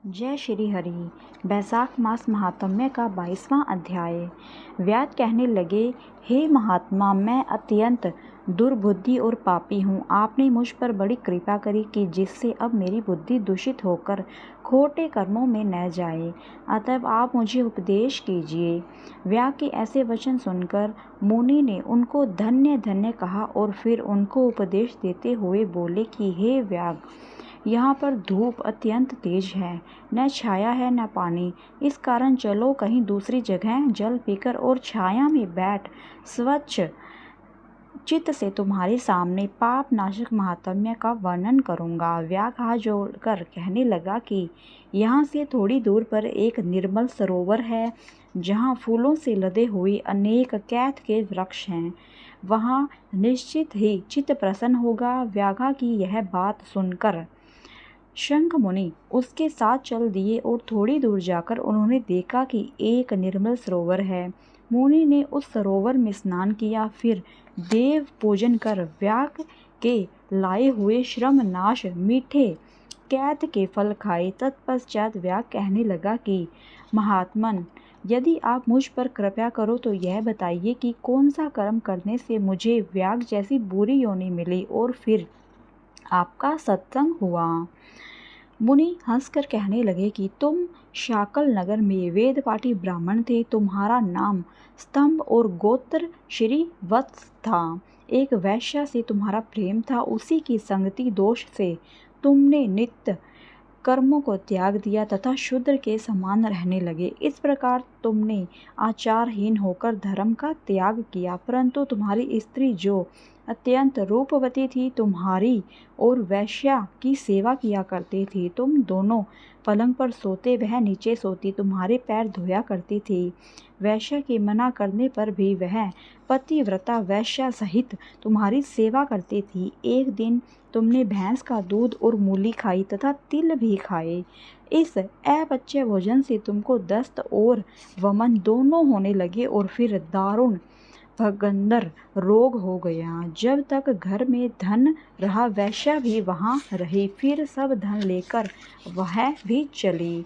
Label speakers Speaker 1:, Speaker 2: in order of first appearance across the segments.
Speaker 1: जय श्री हरि। बैसाख मास महात्म्य का 22वां अध्याय। व्यास कहने लगे, हे महात्मा, मैं अत्यंत दुर्बुद्धि और पापी हूँ। आपने मुझ पर बड़ी कृपा करी कि जिससे अब मेरी बुद्धि दूषित होकर खोटे कर्मों में न जाए। अतः आप मुझे उपदेश कीजिए। व्यास के ऐसे वचन सुनकर मुनि ने उनको धन्य धन्य कहा और फिर उनको उपदेश देते हुए बोले कि हे व्यास, यहाँ पर धूप अत्यंत तेज है, न छाया है न पानी। इस कारण चलो कहीं दूसरी जगह जल पीकर और छाया में बैठ स्वच्छ चित्त से तुम्हारे सामने पाप नाशक महात्म्य का वर्णन करूँगा। व्यास हाथ जोड़कर कहने लगा कि यहाँ से थोड़ी दूर पर एक निर्मल सरोवर है, जहाँ फूलों से लदे हुए अनेक कैथ के वृक्ष हैं। वहाँ निश्चित ही चित्त प्रसन्न होगा। व्याघा की यह बात सुनकर शंख मुनि उसके साथ चल दिए और थोड़ी दूर जाकर उन्होंने देखा कि एक निर्मल सरोवर है। मुनि ने उस सरोवर में स्नान किया, फिर देव पूजन कर व्यास के लाए हुए श्रम नाश मीठे कैथ के फल खाए। तत्पश्चात व्यास कहने लगा कि महात्मन, यदि आप मुझ पर कृपा करो तो यह बताइए कि कौन सा कर्म करने से मुझे व्यास जैसी बुरी योनि मिली और फिर आपका सत्संग हुआ। मुनि हंसकर कहने लगे कि तुम शाकल नगर में वेद पाठी ब्राह्मण थे। तुम्हारा नाम स्तंभ और गोत्र श्री वत्स था। एक वैश्या से तुम्हारा प्रेम था। उसी की संगति दोष से तुमने नित्य कर्मों को त्याग दिया तथा शूद्र के समान रहने लगे। इस प्रकार तुमने आचारहीन होकर धर्म का त्याग किया। परंतु तुम्हारी स्त्री जो अत्यंत रूपवती थी, तुम्हारी और वैश्या की सेवा किया करती थी। तुम दोनों पलंग पर सोते, वह नीचे सोती, तुम्हारे पैर धोया करती थी। वैश्या के मना करने पर भी वह पतिव्रता वैश्या सहित तुम्हारी सेवा करती थी। एक दिन तुमने भैंस का दूध और मूली खाई तथा तिल भी खाए। इस अपच्य भोजन से तुमको दस्त और वमन दोनों होने लगे और फिर दारुण भगंदर रोग हो गया। जब तक घर में धन रहा, वैश्या भी वहाँ रही, फिर सब धन लेकर वह भी चली।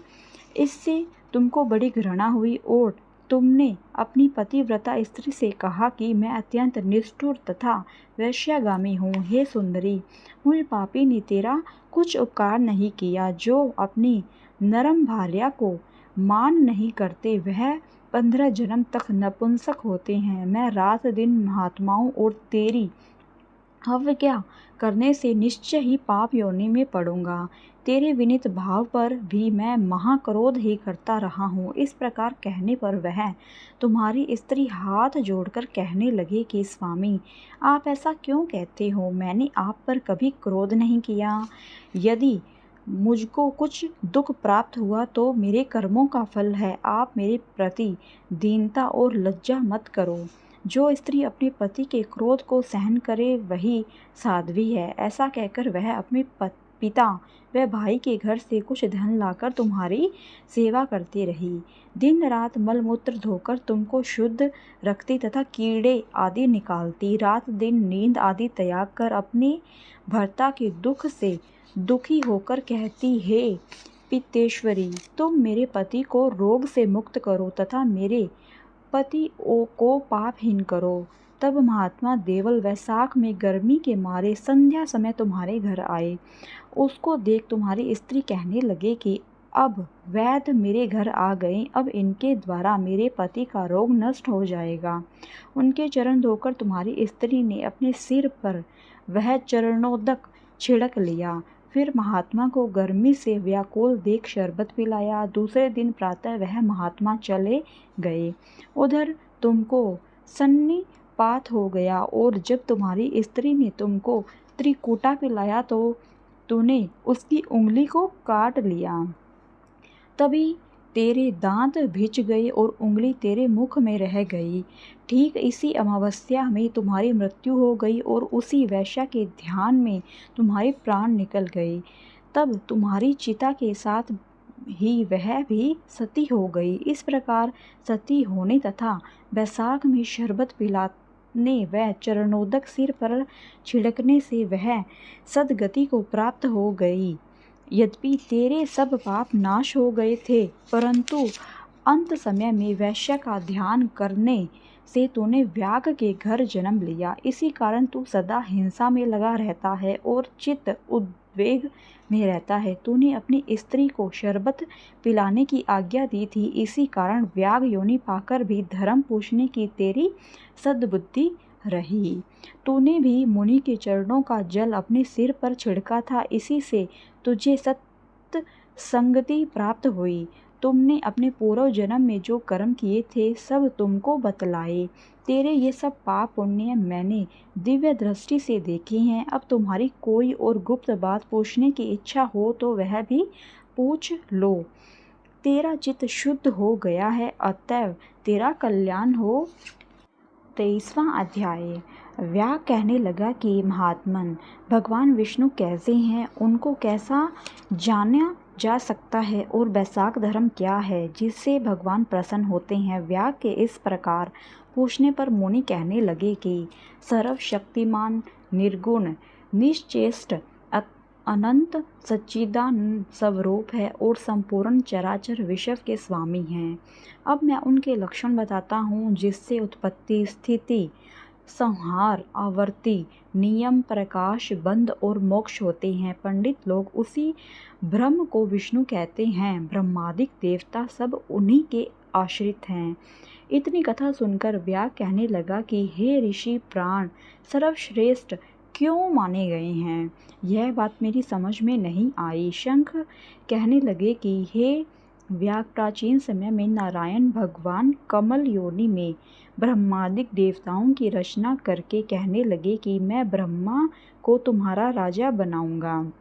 Speaker 1: इससे तुमको बड़ी घृणा हुई और तुमने अपनी पतिव्रता स्त्री से कहा कि मैं अत्यंत निष्ठुर तथा वैश्यागामी हूँ। हे सुंदरी, मुझ पापी ने तेरा कुछ उपकार नहीं किया। जो अपनी नरम भार्या को मान नहीं करते, वह 15 जन्म तक नपुंसक होते हैं। मैं रात दिन महात्माओं और तेरी अवज्ञा करने से निश्चय ही पाप योनि में पड़ूंगा। तेरे विनीत भाव पर भी मैं महाक्रोध ही करता रहा हूँ। इस प्रकार कहने पर वह तुम्हारी स्त्री हाथ जोड़कर कहने लगे कि स्वामी, आप ऐसा क्यों कहते हो? मैंने आप पर कभी क्रोध नहीं किया। यदि मुझको कुछ दुख प्राप्त हुआ तो मेरे कर्मों का फल है। आप मेरे प्रति दीनता और लज्जा मत करो। जो स्त्री अपने पति के क्रोध को सहन करे वही साध्वी है। ऐसा कहकर वह अपने पिता व भाई के घर से कुछ धन लाकर तुम्हारी सेवा करती रही। दिन रात मलमूत्र धोकर तुमको शुद्ध रखती तथा कीड़े आदि निकालती। रात दिन नींद आदि त्याग कर अपने भर्ता के दुख से दुखी होकर कहती, हे पितेश्वरी, तुम मेरे पति को रोग से मुक्त करो तथा मेरे पति को पापहीन करो। तब महात्मा देवल वैशाख में गर्मी के मारे संध्या समय तुम्हारे घर आए। उसको देख तुम्हारी स्त्री कहने लगे कि अब वैद्य मेरे घर आ गए, अब इनके द्वारा मेरे पति का रोग नष्ट हो जाएगा। उनके चरण धोकर तुम्हारी स्त्री ने अपने सिर पर वह चरणोदक छिड़क लिया। फिर महात्मा को गर्मी से व्याकुल देख शरबत पिलाया। दूसरे दिन प्रातः वह महात्मा चले गए। उधर तुमको सन्निपात हो गया और जब तुम्हारी स्त्री ने तुमको त्रिकूटा पिलाया तो तूने उसकी उंगली को काट लिया। तभी तेरे दांत भिज गए और उंगली तेरे मुख में रह गई। ठीक इसी अमावस्या में तुम्हारी मृत्यु हो गई और उसी वैश्या के ध्यान में तुम्हारे प्राण निकल गए। तब तुम्हारी चिता के साथ ही वह भी सती हो गई। इस प्रकार सती होने तथा बैसाख में शरबत पिलाने व चरणोदक सिर पर छिड़कने से वह सदगति को प्राप्त हो गई। यद्यपि तेरे सब पाप नाश हो गए थे, परंतु अंत समय में वैश्य का ध्यान करने से तूने व्याघ के घर जन्म लिया। इसी कारण तू सदा हिंसा में लगा रहता है और चित्त उद्वेग में रहता है। तूने अपनी स्त्री को शरबत पिलाने की आज्ञा दी थी, इसी कारण व्याघ योनि पाकर भी धर्म पोषने की तेरी सद्बुद्धि रही। तूने भी मुनि के चरणों का जल अपने सिर पर छिड़का था, इसी से तुझे सत्संगति प्राप्त हुई। तुमने अपने पूर्व जन्म में जो कर्म किए थे सब तुमको बतलाए। तेरे ये सब पाप पुण्य मैंने दिव्य दृष्टि से देखे हैं। अब तुम्हारी कोई और गुप्त बात पूछने की इच्छा हो तो वह भी पूछ लो। तेरा चित्त शुद्ध हो गया है, अतएव तेरा कल्याण हो। 23वां अध्याय। व्याघ कहने लगा कि महात्मन, भगवान विष्णु कैसे हैं, उनको कैसा जाना जा सकता है, और वैशाख धर्म क्या है जिससे भगवान प्रसन्न होते हैं। व्याघ के इस प्रकार पूछने पर मुनि कहने लगे कि सर्वशक्तिमान, निर्गुण, निश्चेष्ट, अनंत सच्चिदानंद स्वरूप है और संपूर्ण चराचर विश्व के स्वामी हैं। अब मैं उनके लक्षण बताता हूँ, जिससे उत्पत्ति, स्थिति, संहार, आवर्ती, नियम, प्रकाश, बंध और मोक्ष होते हैं। पंडित लोग उसी ब्रह्म को विष्णु कहते हैं। ब्रह्मादिक देवता सब उन्हीं के आश्रित हैं। इतनी कथा सुनकर व्याघ कहने लगा कि हे ऋषि प्राण सर्वश्रेष्ठ क्यों माने गए हैं, यह बात मेरी समझ में नहीं आई। शंख कहने लगे कि हे व्याघ, प्राचीन समय में नारायण भगवान कमल योनि में ब्रह्मादिक देवताओं की रचना करके कहने लगे कि मैं ब्रह्मा को तुम्हारा राजा बनाऊंगा,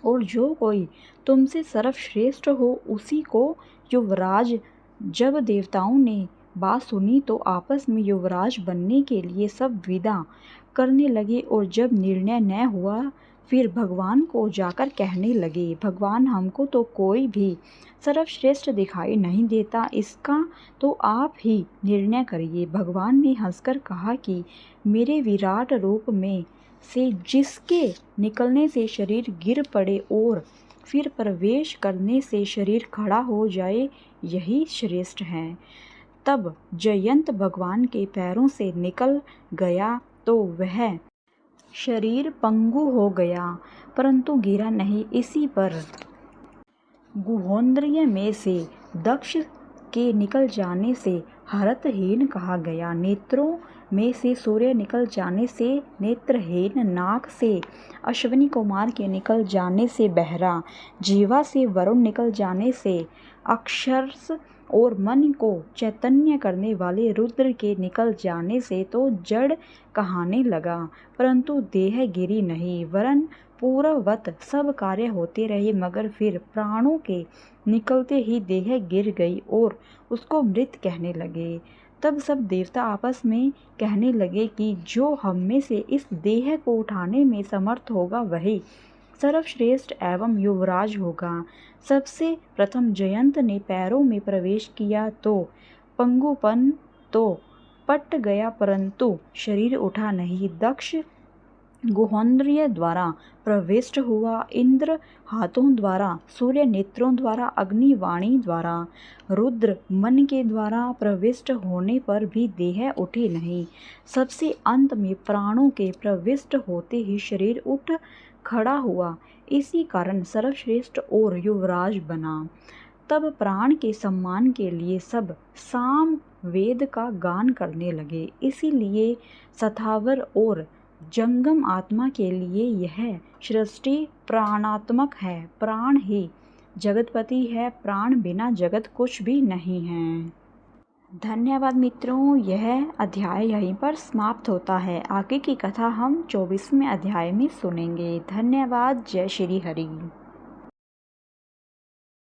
Speaker 1: और जो कोई तुमसे सर्वश्रेष्ठ हो उसी को युवराज। जब देवताओं ने बात सुनी तो आपस में युवराज बनने के लिए सब विदा करने लगे, और जब निर्णय न हुआ फिर भगवान को जाकर कहने लगे, भगवान हमको तो कोई भी सर्वश्रेष्ठ दिखाई नहीं देता, इसका तो आप ही निर्णय करिए। भगवान ने हंसकर कहा कि मेरे विराट रूप में से जिसके निकलने से शरीर गिर पड़े और फिर प्रवेश करने से शरीर खड़ा हो जाए, यही श्रेष्ठ है। तब जयंत भगवान के पैरों से निकल गया तो वह शरीर पंगु हो गया, परंतु गिरा नहीं। इसी पर गुहोंद्रिय में से दक्ष के निकल जाने से हरतहीन कहा गया। नेत्रों में से सूर्य निकल जाने से नेत्रहीन, नाक से अश्विनी कुमार के निकल जाने से बहरा, जीवा से वरुण निकल जाने से अक्षरस, और मन को चैतन्य करने वाले रुद्र के निकल जाने से तो जड़ कहाने लगा, परंतु देह गिरी नहीं, वरन पूर्ववत सब कार्य होते रहे। मगर फिर प्राणों के निकलते ही देह गिर गई और उसको मृत कहने लगे। तब सब देवता आपस में कहने लगे कि जो हम में से इस देह को उठाने में समर्थ होगा वही सर्वश्रेष्ठ एवं युवराज होगा। सबसे प्रथम जयंत ने पैरों में प्रवेश किया तो पंगुपन तो पट गया, परंतु शरीर उठा नहीं। दक्ष गुहोंद्रिय द्वारा प्रविष्ट हुआ, इंद्र हाथों द्वारा, सूर्य नेत्रों द्वारा, अग्नि वाणी द्वारा, रुद्र मन के द्वारा प्रविष्ट होने पर भी देह उठे नहीं। सबसे अंत में प्राणों के प्रविष्ट होते ही शरीर उठ खड़ा हुआ, इसी कारण सर्वश्रेष्ठ और युवराज बना। तब प्राण के सम्मान के लिए सब साम वेद का गान करने लगे। इसीलिए सथावर और जंगम आत्मा के लिए यह सृष्टि प्राणात्मक है। प्राण ही जगतपति है, प्राण बिना जगत कुछ भी नहीं है। धन्यवाद मित्रों, यह अध्याय यहीं पर समाप्त होता है। आगे की कथा हम 24वें अध्याय में सुनेंगे। धन्यवाद। जय श्री हरि।